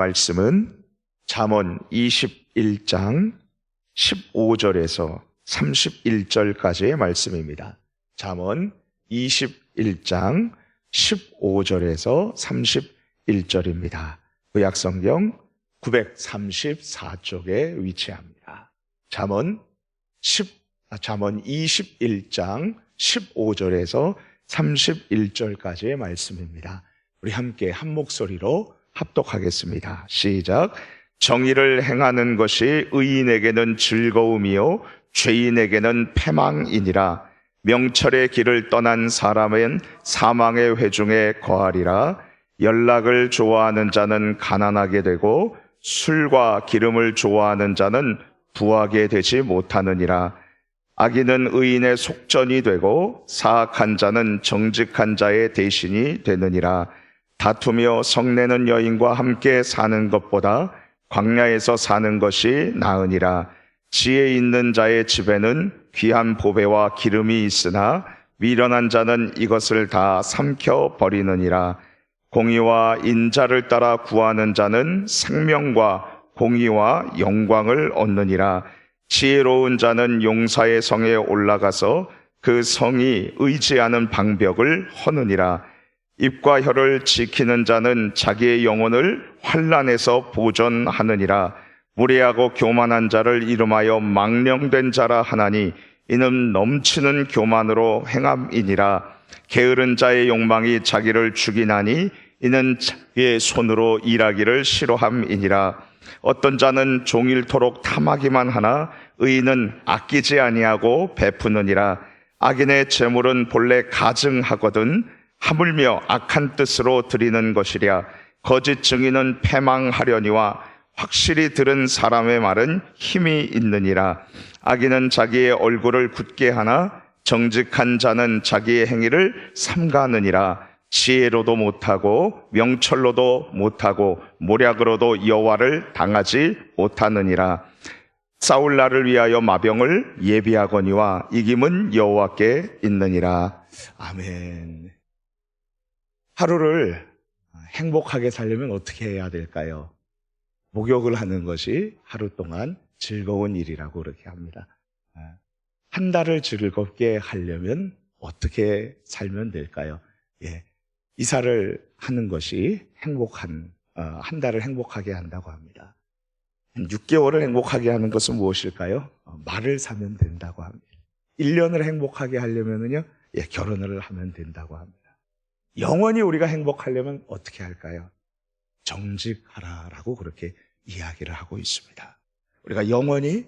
말씀은 잠언 21장 15절에서 31절까지의 말씀입니다. 잠언 21장 15절에서 31절입니다. 구약성경 934쪽에 위치합니다. 잠언 21장 15절에서 31절까지의 말씀입니다. 우리 함께 한 목소리로 합독하겠습니다. 시작. 정의를 행하는 것이 의인에게는 즐거움이요 죄인에게는 패망이니라. 명철의 길을 떠난 사람은 사망의 회중에 거하리라. 연락을 좋아하는 자는 가난하게 되고 술과 기름을 좋아하는 자는 부하게 되지 못하느니라. 악인은 의인의 속전이 되고 사악한 자는 정직한 자의 대신이 되느니라. 다투며 성내는 여인과 함께 사는 것보다 광야에서 사는 것이 나으니라. 지혜 있는 자의 집에는 귀한 보배와 기름이 있으나 미련한 자는 이것을 다 삼켜 버리느니라. 공의와 인자를 따라 구하는 자는 생명과 공의와 영광을 얻느니라. 지혜로운 자는 용사의 성에 올라가서 그 성이 의지하는 방벽을 허느니라. 입과 혀를 지키는 자는 자기의 영혼을 환난에서 보존하느니라. 무례하고 교만한 자를 이름하여 망령된 자라 하나니 이는 넘치는 교만으로 행함이니라. 게으른 자의 욕망이 자기를 죽이나니 이는 자기의 손으로 일하기를 싫어함이니라. 어떤 자는 종일토록 탐하기만 하나 의인은 아끼지 아니하고 베푸느니라. 악인의 재물은 본래 가증하거든 하물며 악한 뜻으로 드리는 것이랴. 거짓 증인은 패망하려니와 확실히 들은 사람의 말은 힘이 있느니라. 악인은 자기의 얼굴을 굳게 하나 정직한 자는 자기의 행위를 삼가느니라. 지혜로도 못하고 명철로도 못하고 모략으로도 여호와를 당하지 못하느니라. 싸울 날을 위하여 마병을 예비하거니와 이김은 여호와께 있느니라. 아멘. 하루를 행복하게 살려면 어떻게 해야 될까요? 목욕을 하는 것이 하루 동안 즐거운 일이라고 그렇게 합니다. 한 달을 즐겁게 하려면 어떻게 살면 될까요? 이사를 하는 것이 한 달을 행복하게 한다고 합니다. 한 6개월을 행복하게 하는 것은 무엇일까요? 말을 사면 된다고 합니다. 1년을 행복하게 하려면요, 결혼을 하면 된다고 합니다. 영원히 우리가 행복하려면 어떻게 할까요? 정직하라라고 그렇게 이야기를 하고 있습니다. 우리가 영원히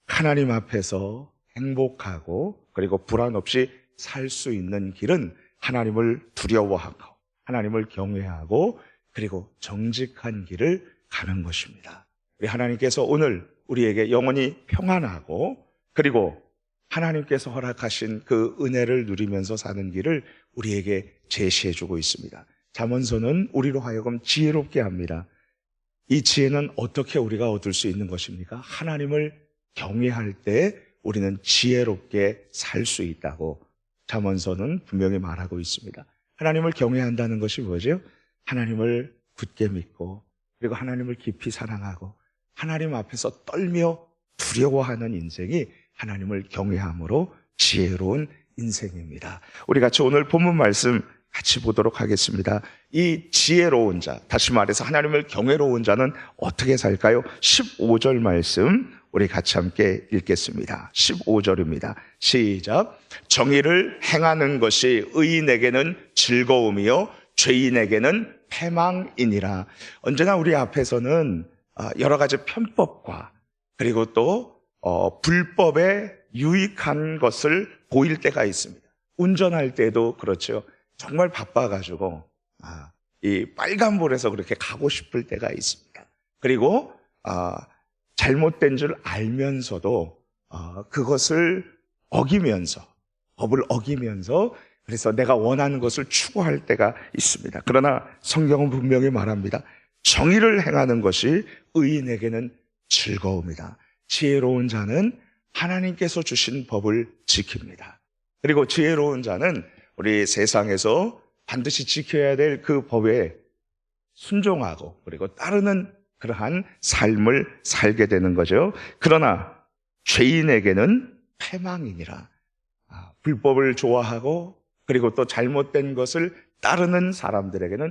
하나님 앞에서 행복하고 그리고 불안 없이 살 수 있는 길은 하나님을 두려워하고 하나님을 경외하고 그리고 정직한 길을 가는 것입니다. 우리 하나님께서 오늘 우리에게 영원히 평안하고 그리고 하나님께서 허락하신 그 은혜를 누리면서 사는 길을 우리에게 제시해주고 있습니다. 잠언서는 우리로 하여금 지혜롭게 합니다. 이 지혜는 어떻게 우리가 얻을 수 있는 것입니까? 하나님을 경외할 때 우리는 지혜롭게 살 수 있다고 잠언서는 분명히 말하고 있습니다. 하나님을 경외한다는 것이 뭐죠? 하나님을 굳게 믿고 그리고 하나님을 깊이 사랑하고 하나님 앞에서 떨며 두려워하는 인생이 하나님을 경외함으로 지혜로운 인생입니다. 우리 같이 오늘 본문 말씀 같이 보도록 하겠습니다. 이 지혜로운 자, 다시 말해서 하나님을 경외로운 자는 어떻게 살까요? 15절 말씀 우리 같이 함께 읽겠습니다. 15절입니다. 시작. 정의를 행하는 것이 의인에게는 즐거움이요 죄인에게는 패망이니라. 언제나 우리 앞에서는 여러 가지 편법과 그리고 또 불법에 유익한 것을 보일 때가 있습니다. 운전할 때도 그렇죠. 정말 바빠가지고 이 빨간불에서 그렇게 가고 싶을 때가 있습니다. 그리고 잘못된 줄 알면서도 그것을 어기면서 법을 어기면서 그래서 내가 원하는 것을 추구할 때가 있습니다. 그러나 성경은 분명히 말합니다. 정의를 행하는 것이 의인에게는 즐거움이다. 지혜로운 자는 하나님께서 주신 법을 지킵니다. 그리고 지혜로운 자는 우리 세상에서 반드시 지켜야 될 그 법에 순종하고 그리고 따르는 그러한 삶을 살게 되는 거죠. 그러나 죄인에게는 패망이니라. 불법을 좋아하고 그리고 또 잘못된 것을 따르는 사람들에게는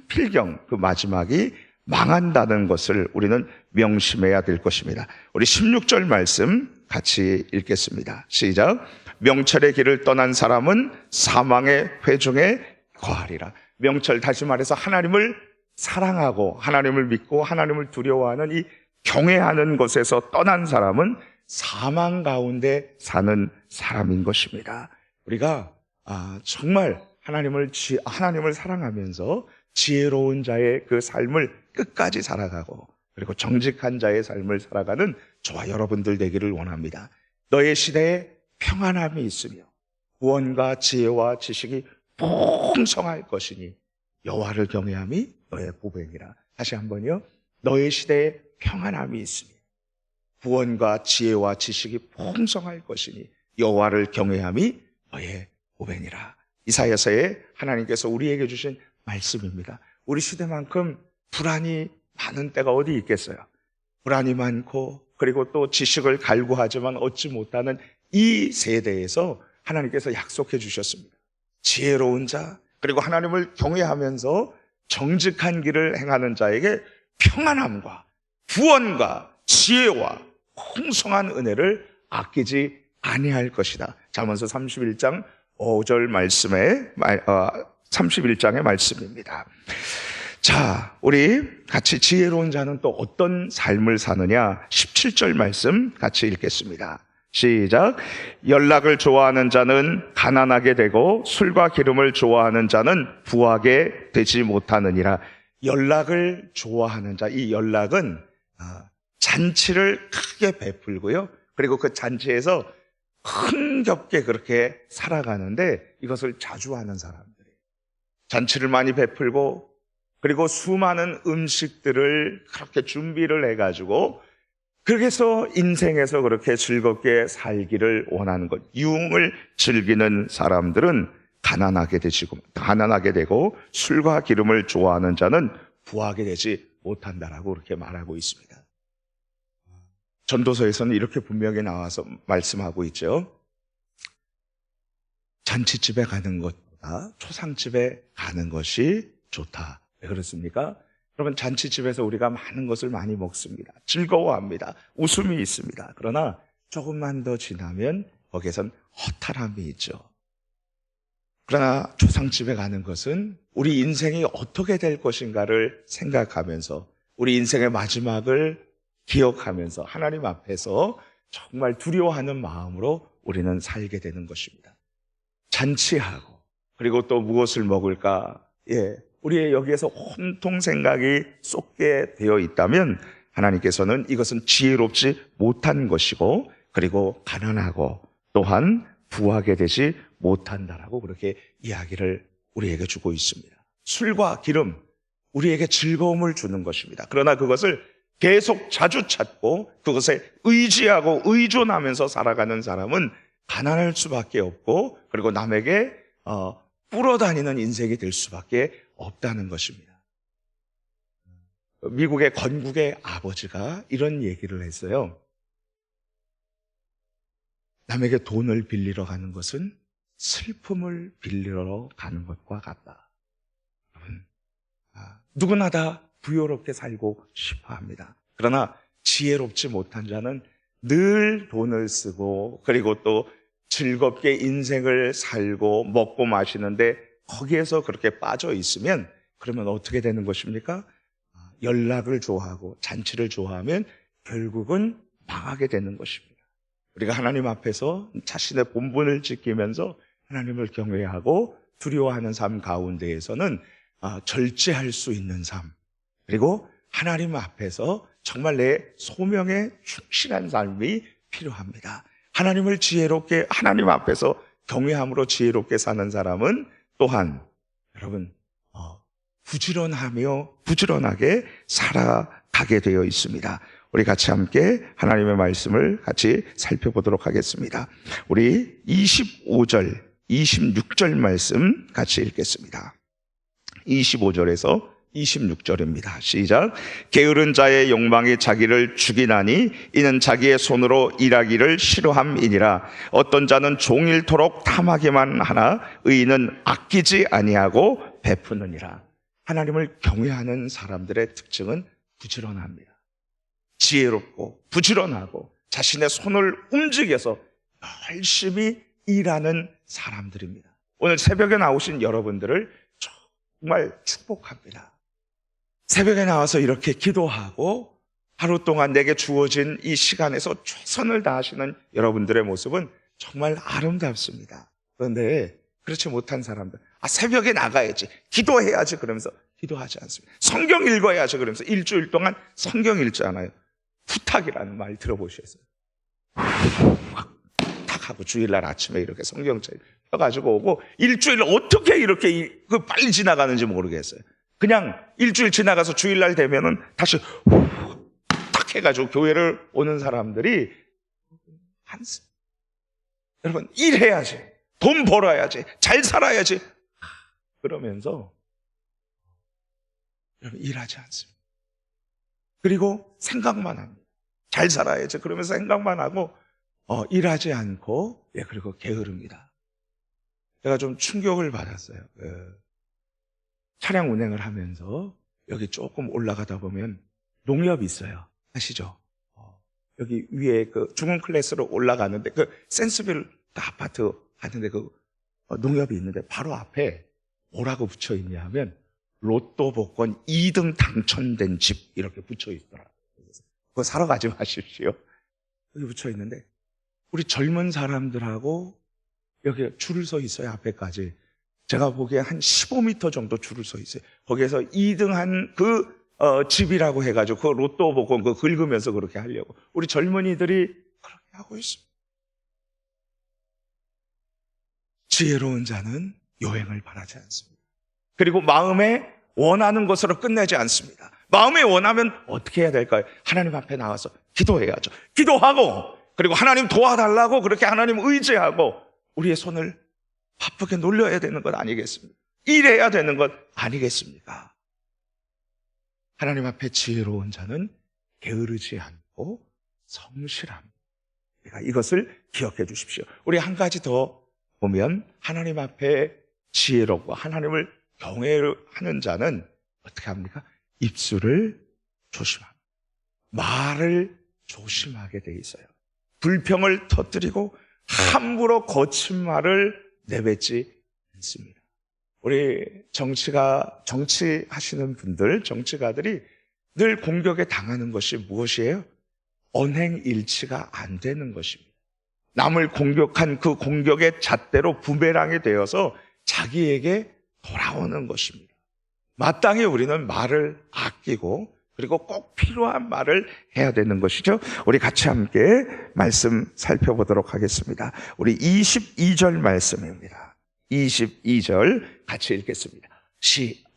필경, 그 마지막이 망한다는 것을 우리는 명심해야 될 것입니다. 우리 16절 말씀 같이 읽겠습니다. 시작. 명철의 길을 떠난 사람은 사망의 회중에 거하리라. 명철, 다시 말해서 하나님을 사랑하고 하나님을 믿고 하나님을 두려워하는 이 경외하는 것에서 떠난 사람은 사망 가운데 사는 사람인 것입니다. 우리가 정말 하나님을 사랑하면서 지혜로운 자의 그 삶을 끝까지 살아가고 그리고 정직한 자의 삶을 살아가는 저와 여러분들 되기를 원합니다. 너의 시대에 평안함이 있으며 구원과 지혜와 지식이 풍성할 것이니 여호와를 경외함이 너의 보배니라. 다시 한번요. 너의 시대에 평안함이 있으며 구원과 지혜와 지식이 풍성할 것이니 여호와를 경외함이 너의 보배니라. 이사야서에 하나님께서 우리에게 주신 말씀입니다. 우리 시대만큼 불안이 많은 때가 어디 있겠어요? 불안이 많고 그리고 또 지식을 갈구하지만 얻지 못하는 이 세대에서 하나님께서 약속해 주셨습니다. 지혜로운 자 그리고 하나님을 경외하면서 정직한 길을 행하는 자에게 평안함과 구원과 지혜와 풍성한 은혜를 아끼지 아니할 것이다. 잠언서 31장 5절 말씀에 31장의 말씀입니다. 자, 우리 같이 지혜로운 자는 또 어떤 삶을 사느냐? 17절 말씀 같이 읽겠습니다. 시작. 연락을 좋아하는 자는 가난하게 되고 술과 기름을 좋아하는 자는 부하게 되지 못하느니라. 연락을 좋아하는 자, 이 연락은 잔치를 크게 베풀고요. 그리고 그 잔치에서 흥겹게 그렇게 살아가는데 이것을 자주 하는 사람들이에요. 잔치를 많이 베풀고 그리고 수많은 음식들을 그렇게 준비를 해가지고 그렇게 해서 인생에서 그렇게 즐겁게 살기를 원하는 것, 유흥을 즐기는 사람들은 가난하게 되고 술과 기름을 좋아하는 자는 부하게 되지 못한다라고 그렇게 말하고 있습니다. 전도서에서는 이렇게 분명히 나와서 말씀하고 있죠. 잔치집에 가는 것보다 초상집에 가는 것이 좋다. 왜 그렇습니까? 여러분, 잔치집에서 우리가 많은 것을 많이 먹습니다. 즐거워합니다. 웃음이 있습니다. 그러나 조금만 더 지나면 거기에선 허탈함이 있죠. 그러나 초상집에 가는 것은 우리 인생이 어떻게 될 것인가를 생각하면서 우리 인생의 마지막을 기억하면서 하나님 앞에서 정말 두려워하는 마음으로 우리는 살게 되는 것입니다. 잔치하고 그리고 또 무엇을 먹을까? 우리의 여기에서 온통 생각이 쏟게 되어 있다면 하나님께서는 이것은 지혜롭지 못한 것이고 그리고 가난하고 또한 부하게 되지 못한다라고 그렇게 이야기를 우리에게 주고 있습니다. 술과 기름, 우리에게 즐거움을 주는 것입니다. 그러나 그것을 계속 자주 찾고 그것에 의지하고 의존하면서 살아가는 사람은 가난할 수밖에 없고 그리고 남에게 뿔어다니는 인생이 될 수밖에 없다는 것입니다. 미국의 건국의 아버지가 이런 얘기를 했어요. 남에게 돈을 빌리러 가는 것은 슬픔을 빌리러 가는 것과 같다. 누구나 다 부유롭게 살고 싶어 합니다. 그러나 지혜롭지 못한 자는 늘 돈을 쓰고 그리고 또 즐겁게 인생을 살고 먹고 마시는데 거기에서 그렇게 빠져 있으면 그러면 어떻게 되는 것입니까? 연락을 좋아하고 잔치를 좋아하면 결국은 망하게 되는 것입니다. 우리가 하나님 앞에서 자신의 본분을 지키면서 하나님을 경외하고 두려워하는 삶 가운데에서는 절제할 수 있는 삶 그리고 하나님 앞에서 정말 내 소명에 충실한 삶이 필요합니다. 하나님을 지혜롭게 하나님 앞에서 경외함으로 지혜롭게 사는 사람은 또한 여러분 부지런하며 부지런하게 살아가게 되어 있습니다. 우리 같이 함께 하나님의 말씀을 같이 살펴보도록 하겠습니다. 우리 25절, 26절 말씀 같이 읽겠습니다. 25절에서 26절입니다. 시작. 게으른 자의 욕망이 자기를 죽이나니 이는 자기의 손으로 일하기를 싫어함이니라. 어떤 자는 종일토록 탐하기만 하나 의인은 아끼지 아니하고 베푸느니라. 하나님을 경외하는 사람들의 특징은 부지런합니다. 지혜롭고 부지런하고 자신의 손을 움직여서 열심히 일하는 사람들입니다. 오늘 새벽에 나오신 여러분들을 정말 축복합니다. 새벽에 나와서 이렇게 기도하고 하루 동안 내게 주어진 이 시간에서 최선을 다하시는 여러분들의 모습은 정말 아름답습니다. 그런데 그렇지 못한 사람들, 새벽에 나가야지, 기도해야지 그러면서 기도하지 않습니다. 성경 읽어야지 그러면서 일주일 동안 성경 읽지 않아요. 후탁이라는 말 들어보셨어요? 탁 하고 주일날 아침에 이렇게 성경책 펴가지고 오고 일주일 어떻게 이렇게 빨리 지나가는지 모르겠어요. 그냥 일주일 지나가서 주일날 되면은 다시 탁 해가지고 교회를 오는 사람들이 많습니다. 여러분, 일해야지, 돈 벌어야지, 잘 살아야지 그러면서 여러분 일하지 않습니다. 그리고 생각만 합니다. 잘 살아야지 그러면서 생각만 하고 일하지 않고 그리고 게으릅니다. 제가 좀 충격을 받았어요. 차량 운행을 하면서 여기 조금 올라가다 보면 농협이 있어요. 아시죠? 여기 위에 그 중흥 클래스로 올라가는데 그 센스빌 아파트 하는데 그 농협이 있는데 바로 앞에 뭐라고 붙여 있냐 하면 로또 복권 2등 당첨된 집 이렇게 붙여 있더라고요. 그거 사러 가지 마십시오. 여기 붙여 있는데 우리 젊은 사람들하고 여기 줄을 서 있어요. 앞에까지. 제가 보기에 한 15m 정도 줄을 서 있어요. 거기에서 2등 한 그 집이라고 해가지고 그 로또 복권 그거 긁으면서 그렇게 하려고. 우리 젊은이들이 그렇게 하고 있습니다. 지혜로운 자는 요행을 바라지 않습니다. 그리고 마음에 원하는 것으로 끝내지 않습니다. 마음에 원하면 어떻게 해야 될까요? 하나님 앞에 나와서 기도해야죠. 기도하고 그리고 하나님 도와달라고 그렇게 하나님 의지하고 우리의 손을 바쁘게 놀려야 되는 것 아니겠습니까? 일해야 되는 것 아니겠습니까? 하나님 앞에 지혜로운 자는 게으르지 않고 성실합니다. 이것을 기억해 주십시오. 우리 한 가지 더 보면 하나님 앞에 지혜롭고 하나님을 경외하는 자는 어떻게 합니까? 입술을 조심합니다. 말을 조심하게 돼 있어요. 불평을 터뜨리고 함부로 거친 말을 내뱉지 않습니다. 우리 정치하시는 분들, 정치가들이 늘 공격에 당하는 것이 무엇이에요? 언행일치가 안 되는 것입니다. 남을 공격한 그 공격의 잣대로 부메랑이 되어서 자기에게 돌아오는 것입니다. 마땅히 우리는 말을 아끼고 그리고 꼭 필요한 말을 해야 되는 것이죠. 우리 같이 함께 말씀 살펴보도록 하겠습니다. 우리 22절 말씀입니다. 22절 같이 읽겠습니다.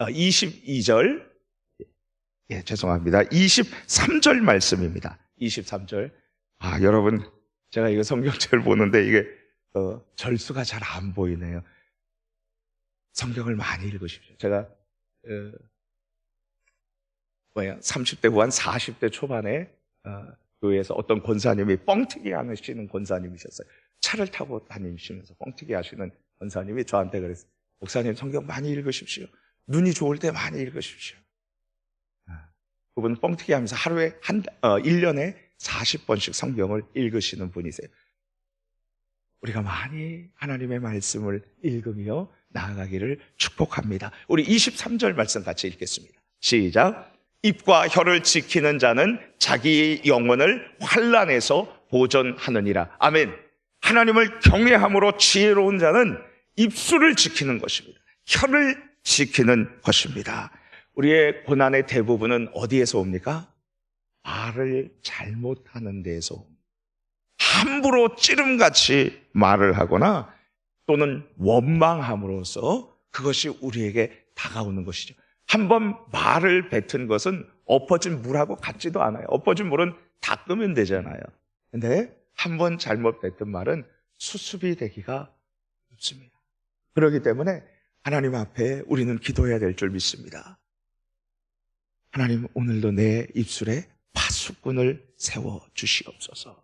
22절 죄송합니다. 23절 말씀입니다. 23절. 여러분 제가 이거 성경책을 보는데 이게 절수가 잘 안 보이네요. 성경을 많이 읽으십시오. 제가 30대 후반 40대 초반에 교회에서 어떤 권사님이 뻥튀기 하시는 권사님이셨어요. 차를 타고 다니시면서 뻥튀기 하시는 권사님이 저한테 그랬어요. 목사님 성경 많이 읽으십시오. 눈이 좋을 때 많이 읽으십시오. 그분은 뻥튀기 하면서 하루에 1년에 40번씩 성경을 읽으시는 분이세요. 우리가 많이 하나님의 말씀을 읽으며 나아가기를 축복합니다. 우리 23절 말씀 같이 읽겠습니다. 시작. 입과 혀를 지키는 자는 자기 영혼을 환난에서 보존하느니라. 아멘. 하나님을 경외함으로 지혜로운 자는 입술을 지키는 것입니다. 혀를 지키는 것입니다. 우리의 고난의 대부분은 어디에서 옵니까? 말을 잘못하는 데에서 옵니다. 함부로 찌름같이 말을 하거나 또는 원망함으로써 그것이 우리에게 다가오는 것이죠. 한번 말을 뱉은 것은 엎어진 물하고 같지도 않아요. 엎어진 물은 닦으면 되잖아요. 근데 한번 잘못 뱉은 말은 수습이 되기가 없습니다. 그렇기 때문에 하나님 앞에 우리는 기도해야 될 줄 믿습니다. 하나님 오늘도 내 입술에 파수꾼을 세워 주시옵소서.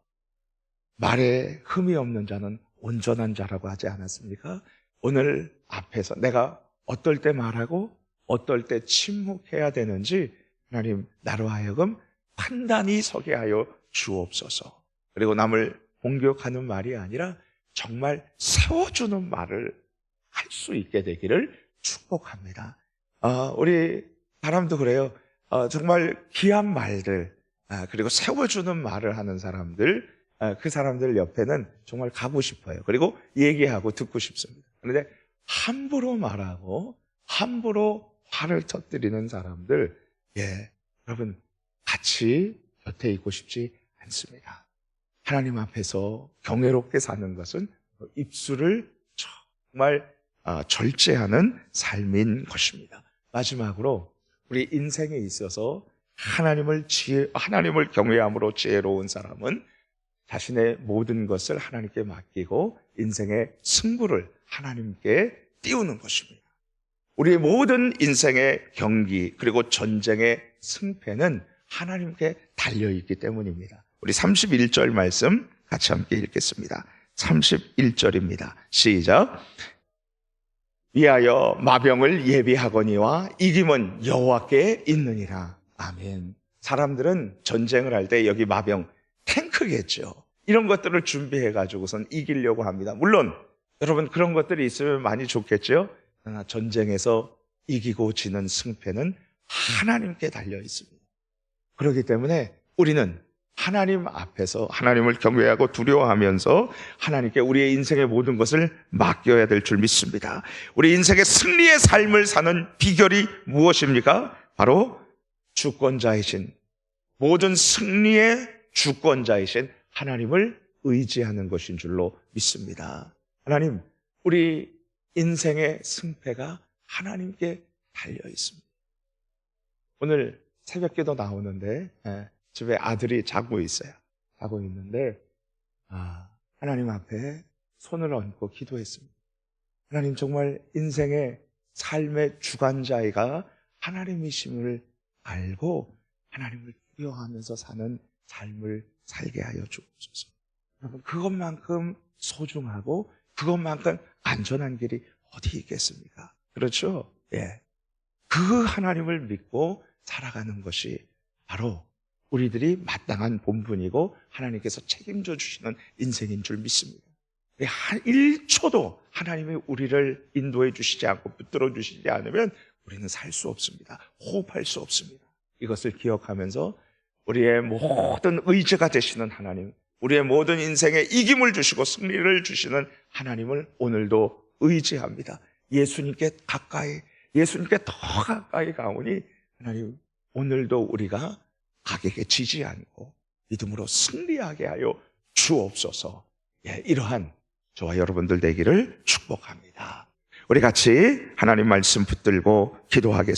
말에 흠이 없는 자는 온전한 자라고 하지 않았습니까? 오늘 앞에서 내가 어떨 때 말하고 어떨 때 침묵해야 되는지 하나님 나로 하여금 판단이 서게 하여 주옵소서. 그리고 남을 공격하는 말이 아니라 정말 세워주는 말을 할 수 있게 되기를 축복합니다. 우리 사람도 그래요. 정말 귀한 말들, 그리고 세워주는 말을 하는 사람들, 그 사람들 옆에는 정말 가고 싶어요. 그리고 얘기하고 듣고 싶습니다. 그런데 함부로 말하고 함부로 화를 터뜨리는 사람들, 여러분 같이 곁에 있고 싶지 않습니다. 하나님 앞에서 경외롭게 사는 것은 입술을 정말 절제하는 삶인 것입니다. 마지막으로 우리 인생에 있어서 하나님을 경외함으로 지혜로운 사람은 자신의 모든 것을 하나님께 맡기고 인생의 승부를 하나님께 띄우는 것입니다. 우리의 모든 인생의 경기 그리고 전쟁의 승패는 하나님께 달려있기 때문입니다. 우리 31절 말씀 같이 함께 읽겠습니다. 31절입니다. 시작. 위하여 마병을 예비하거니와 이김은 여호와께 있느니라. 아멘. 사람들은 전쟁을 할 때 여기 마병, 탱크겠죠. 이런 것들을 준비해가지고선 이기려고 합니다. 물론 여러분 그런 것들이 있으면 많이 좋겠죠. 그러나 전쟁에서 이기고 지는 승패는 하나님께 달려 있습니다. 그렇기 때문에 우리는 하나님 앞에서 하나님을 경외하고 두려워하면서 하나님께 우리의 인생의 모든 것을 맡겨야 될 줄 믿습니다. 우리 인생의 승리의 삶을 사는 비결이 무엇입니까? 바로 주권자이신, 모든 승리의 주권자이신 하나님을 의지하는 것인 줄로 믿습니다. 하나님, 우리 인생의 승패가 하나님께 달려 있습니다. 오늘 새벽기도 나오는데 집에 아들이 자고 있어요. 자고 있는데 하나님 앞에 손을 얹고 기도했습니다. 하나님, 정말 인생의 삶의 주관자가 하나님이심을 알고 하나님을 두려워하면서 사는 삶을 살게 하여 주옵소서. 여러분, 그것만큼 소중하고 그것만큼 안전한 길이 어디 있겠습니까? 그렇죠? 그 하나님을 믿고 살아가는 것이 바로 우리들이 마땅한 본분이고 하나님께서 책임져 주시는 인생인 줄 믿습니다. 한 1초도 하나님이 우리를 인도해 주시지 않고 붙들어 주시지 않으면 우리는 살 수 없습니다. 호흡할 수 없습니다. 이것을 기억하면서 우리의 모든 의지가 되시는 하나님, 우리의 모든 인생에 이김을 주시고 승리를 주시는 하나님을 오늘도 의지합니다. 예수님께 더 가까이 가오니 하나님, 오늘도 우리가 악에게 지지 않고 믿음으로 승리하게 하여 주옵소서. 이러한 저와 여러분들 되기를 축복합니다. 우리 같이 하나님 말씀 붙들고 기도하겠습니다.